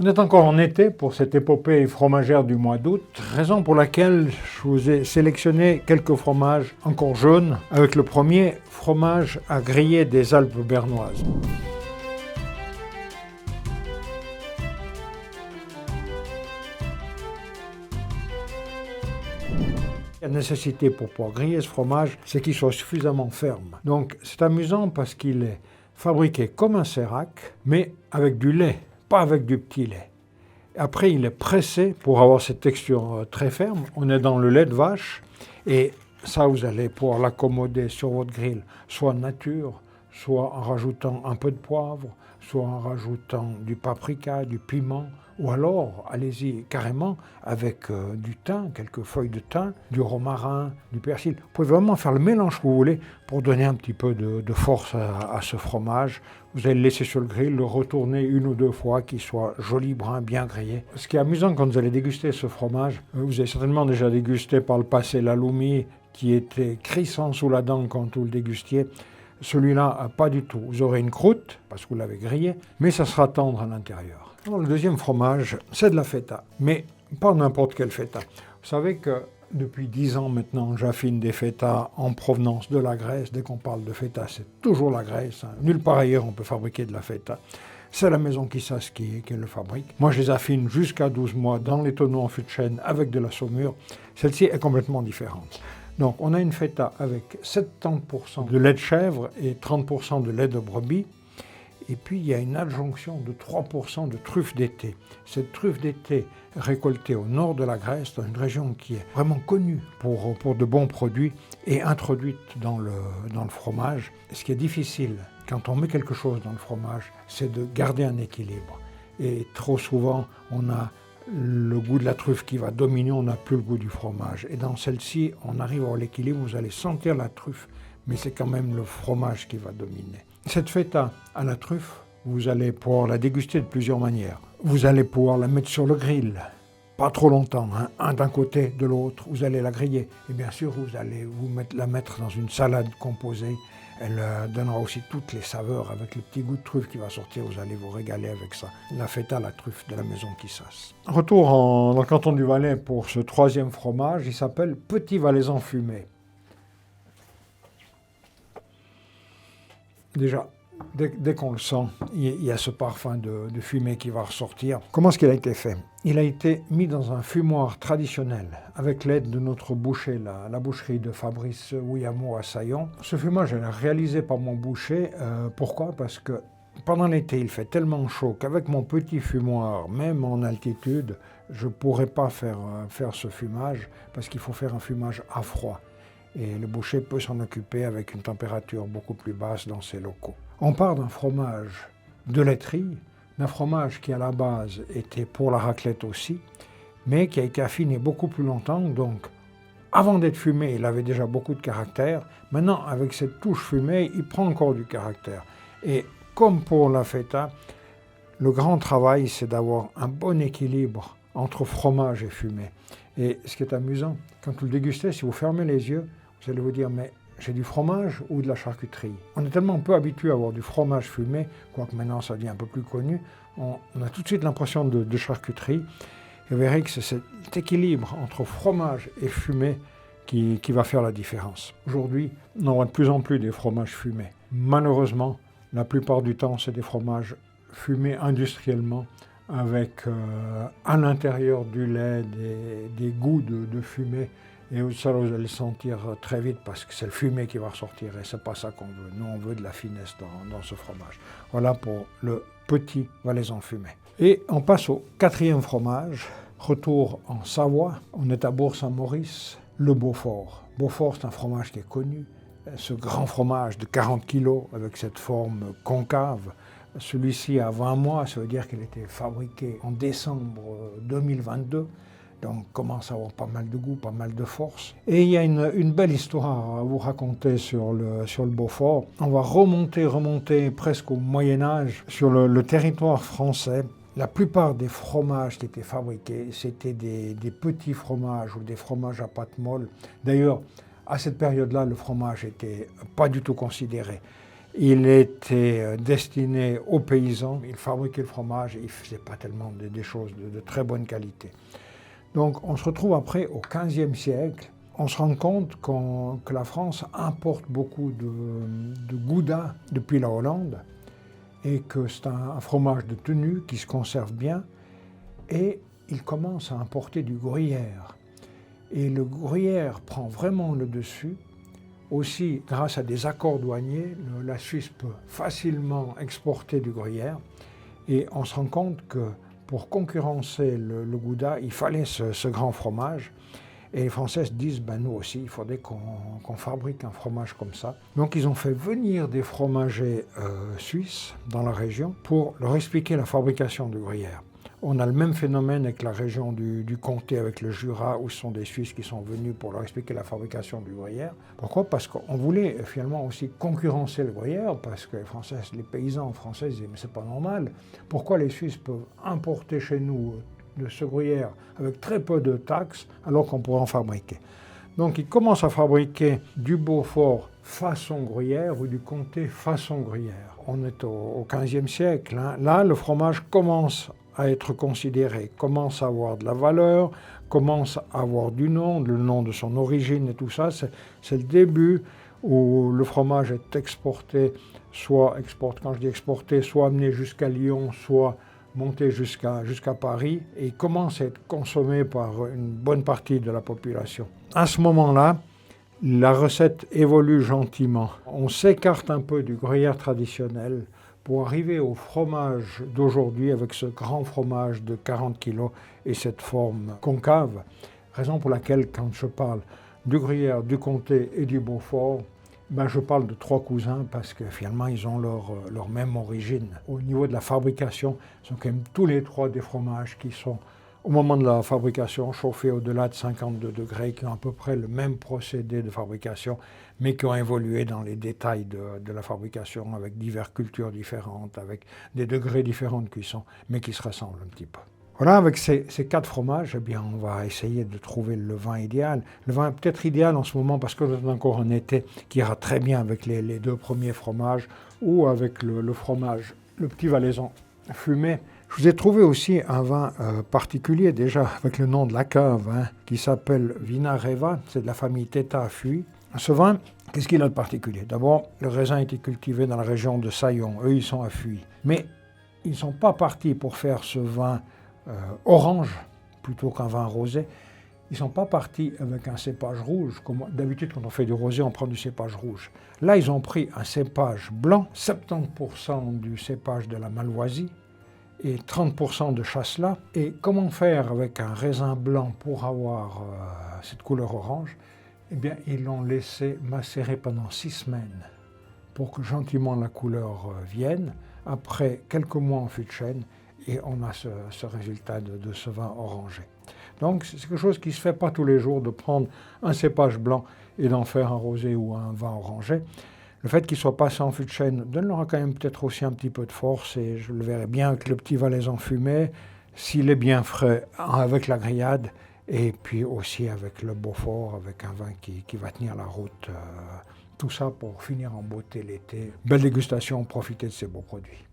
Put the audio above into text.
On est encore en été pour cette épopée fromagère du mois d'août, raison pour laquelle je vous ai sélectionné quelques fromages encore jaunes, avec le premier fromage à griller des Alpes bernoises. La nécessité pour pouvoir griller ce fromage, c'est qu'il soit suffisamment ferme. Donc c'est amusant parce qu'il est fabriqué comme un sérac, mais avec du lait, pas avec du petit lait. Après, il est pressé pour avoir cette texture très ferme. On est dans le lait de vache et ça, vous allez pouvoir l'accommoder sur votre grill, soit nature, soit en rajoutant un peu de poivre, soit en rajoutant du paprika, du piment, ou alors, allez-y carrément avec du thym, quelques feuilles de thym, du romarin, du persil. Vous pouvez vraiment faire le mélange que vous voulez pour donner un petit peu de force à ce fromage. Vous allez le laisser sur le grill, le retourner une ou deux fois, qu'il soit joli, brun, bien grillé. Ce qui est amusant quand vous allez déguster ce fromage, vous avez certainement déjà dégusté par le passé l'halloumi qui était crissant sous la dent quand vous le dégustiez. Celui-là, pas du tout. Vous aurez une croûte, parce que vous l'avez grillé, mais ça sera tendre à l'intérieur. Alors, le deuxième fromage, c'est de la feta, mais pas n'importe quelle feta. Vous savez que depuis 10 ans maintenant, j'affine des fetas en provenance de la Grèce. Dès qu'on parle de feta, c'est toujours la Grèce. Nulle part ailleurs on peut fabriquer de la feta. C'est la maison Kissas qui le fabrique. Moi, je les affine jusqu'à 12 mois dans les tonneaux en fût de chêne avec de la saumure. Celle-ci est complètement différente. Donc, on a une feta avec 70% de lait de chèvre et 30% de lait de brebis. Et puis, il y a une adjonction de 3% de truffe d'été. Cette truffe d'été récoltée au nord de la Grèce, dans une région qui est vraiment connue pour de bons produits, et introduite dans le fromage. Ce qui est difficile quand on met quelque chose dans le fromage, c'est de garder un équilibre. Et trop souvent, on a le goût de la truffe qui va dominer, on n'a plus le goût du fromage. Et dans celle-ci, on arrive à l'équilibre, vous allez sentir la truffe, mais c'est quand même le fromage qui va dominer. Cette feta à la truffe, vous allez pouvoir la déguster de plusieurs manières. Vous allez pouvoir la mettre sur le grill, pas trop longtemps, un d'un côté, de l'autre, vous allez la griller. Et bien sûr, vous allez la mettre dans une salade composée. Elle donnera aussi toutes les saveurs avec le petit goût de truffe qui va sortir. Vous allez vous régaler avec ça. La feta à la truffe de la maison Kissas. Retour dans le canton du Valais pour ce troisième fromage. Il s'appelle Petit Valaisan fumé. Déjà, dès qu'on le sent, il y a ce parfum de fumée qui va ressortir. Comment est-ce qu'il a été fait? Il a été mis dans un fumoir traditionnel avec l'aide de notre boucher, la boucherie de Fabrice Ouillamour à Saillon. Ce fumage est réalisé par mon boucher. Pourquoi? Parce que pendant l'été, il fait tellement chaud qu'avec mon petit fumoir, même en altitude, je ne pourrais pas faire ce fumage parce qu'il faut faire un fumage à froid. Et le boucher peut s'en occuper avec une température beaucoup plus basse dans ses locaux. On part d'un fromage de laiterie, d'un fromage qui à la base était pour la raclette aussi, mais qui a été affiné beaucoup plus longtemps. Donc, avant d'être fumé, il avait déjà beaucoup de caractère. Maintenant, avec cette touche fumée, il prend encore du caractère. Et comme pour la feta, le grand travail, c'est d'avoir un bon équilibre entre fromage et fumée. Et ce qui est amusant, quand vous le dégustez, si vous fermez les yeux, vous allez vous dire, mais j'ai du fromage ou de la charcuterie? On est tellement peu habitué à avoir du fromage fumé, quoique maintenant ça devient un peu plus connu, on a tout de suite l'impression de charcuterie. Et vous verrez que c'est cet équilibre entre fromage et fumée qui va faire la différence. Aujourd'hui, on voit de plus en plus des fromages fumés. Malheureusement, la plupart du temps, c'est des fromages fumés industriellement, avec à l'intérieur du lait des goûts de fumée. Et ça, vous allez le sentir très vite parce que c'est le fumé qui va ressortir et c'est pas ça qu'on veut. Nous, on veut de la finesse dans ce fromage. Voilà pour le Petit Valaisan fumé. Et on passe au quatrième fromage. Retour en Savoie. On est à Bourg-Saint-Maurice, le Beaufort. Beaufort, c'est un fromage qui est connu. Ce grand fromage de 40 kilos avec cette forme concave. Celui-ci a 20 mois, ça veut dire qu'il a été fabriqué en décembre 2022. Donc commence à avoir pas mal de goût, pas mal de force. Et il y a une belle histoire à vous raconter sur le Beaufort. On va remonter presque au Moyen-Âge sur le territoire français. La plupart des fromages qui étaient fabriqués, c'était des petits fromages ou des fromages à pâte molle. D'ailleurs, à cette période-là, le fromage n'était pas du tout considéré. Il était destiné aux paysans. Ils fabriquaient le fromage et ils ne faisaient pas tellement des choses de très bonne qualité. Donc on se retrouve après au XVe siècle. On se rend compte que la France importe beaucoup de Gouda depuis la Hollande et que c'est un fromage de tenue qui se conserve bien. Et il commence à importer du gruyère. Et le gruyère prend vraiment le dessus. Aussi, grâce à des accords douaniers, la Suisse peut facilement exporter du gruyère. Et on se rend compte que pour concurrencer le Gouda, il fallait ce grand fromage. Et les Français se disent, nous aussi, il faudrait qu'on fabrique un fromage comme ça. Donc ils ont fait venir des fromagers suisses dans la région pour leur expliquer la fabrication du gruyère. On a le même phénomène avec la région du Comté, avec le Jura, où ce sont des Suisses qui sont venus pour leur expliquer la fabrication du gruyère. Pourquoi? Parce qu'on voulait finalement aussi concurrencer le gruyère, parce que les paysans français disaient, mais c'est pas normal. Pourquoi les Suisses peuvent importer chez nous de ce gruyère avec très peu de taxes, alors qu'on pourrait en fabriquer? Donc ils commencent à fabriquer du Beaufort façon gruyère ou du Comté façon gruyère. On est au XVe siècle. Là, le fromage commence à être considéré, commence à avoir de la valeur, commence à avoir du nom, le nom de son origine et tout ça. C'est le début où le fromage est exporté, quand je dis exporté, soit amené jusqu'à Lyon, soit monté jusqu'à Paris, et commence à être consommé par une bonne partie de la population. À ce moment-là, la recette évolue gentiment. On s'écarte un peu du gruyère traditionnel pour arriver au fromage d'aujourd'hui avec ce grand fromage de 40 kg et cette forme concave. Raison pour laquelle, quand je parle du gruyère, du Comté et du Beaufort, je parle de trois cousins parce que finalement ils ont leur même origine. Au niveau de la fabrication, ce sont quand même tous les trois des fromages qui sont, au moment de la fabrication, chauffés au-delà de 52 degrés, qui ont à peu près le même procédé de fabrication, mais qui ont évolué dans les détails de la fabrication, avec diverses cultures différentes, avec des degrés différents de cuisson, mais qui se ressemblent un petit peu. Voilà, avec ces quatre fromages, on va essayer de trouver le vin idéal. Le vin est peut-être idéal en ce moment parce que c'est encore un été qui ira très bien avec les deux premiers fromages ou avec le fromage, le petit valaisan fumé. Je vous ai trouvé aussi un vin particulier déjà avec le nom de la cave, qui s'appelle Vinareva, c'est de la famille Teta à Fuy. Ce vin, qu'est-ce qu'il a de particulier? D'abord, le raisin a été cultivé dans la région de Saillon, eux ils sont à Fuy. Mais ils ne sont pas partis pour faire ce vin orange plutôt qu'un vin rosé. Ils ne sont pas partis avec un cépage rouge, comme d'habitude quand on fait du rosé on prend du cépage rouge. Là ils ont pris un cépage blanc, 70% du cépage de la Malvoisie et 30% de Chasselas. Et comment faire avec un raisin blanc pour avoir cette couleur orange? Ils l'ont laissé macérer pendant 6 semaines pour que gentiment la couleur vienne. Après quelques mois en fût de chêne, et on a ce résultat de ce vin orangé. Donc c'est quelque chose qui ne se fait pas tous les jours, de prendre un cépage blanc et d'en faire un rosé ou un vin orangé. Le fait qu'il soit passé en fût de chêne donne-leur quand même peut-être aussi un petit peu de force, et je le verrai bien avec le petit valaisan fumé, s'il est bien frais, avec la grillade, et puis aussi avec le Beaufort, avec un vin qui va tenir la route. Tout ça pour finir en beauté l'été. Belle dégustation, profitez de ces beaux produits.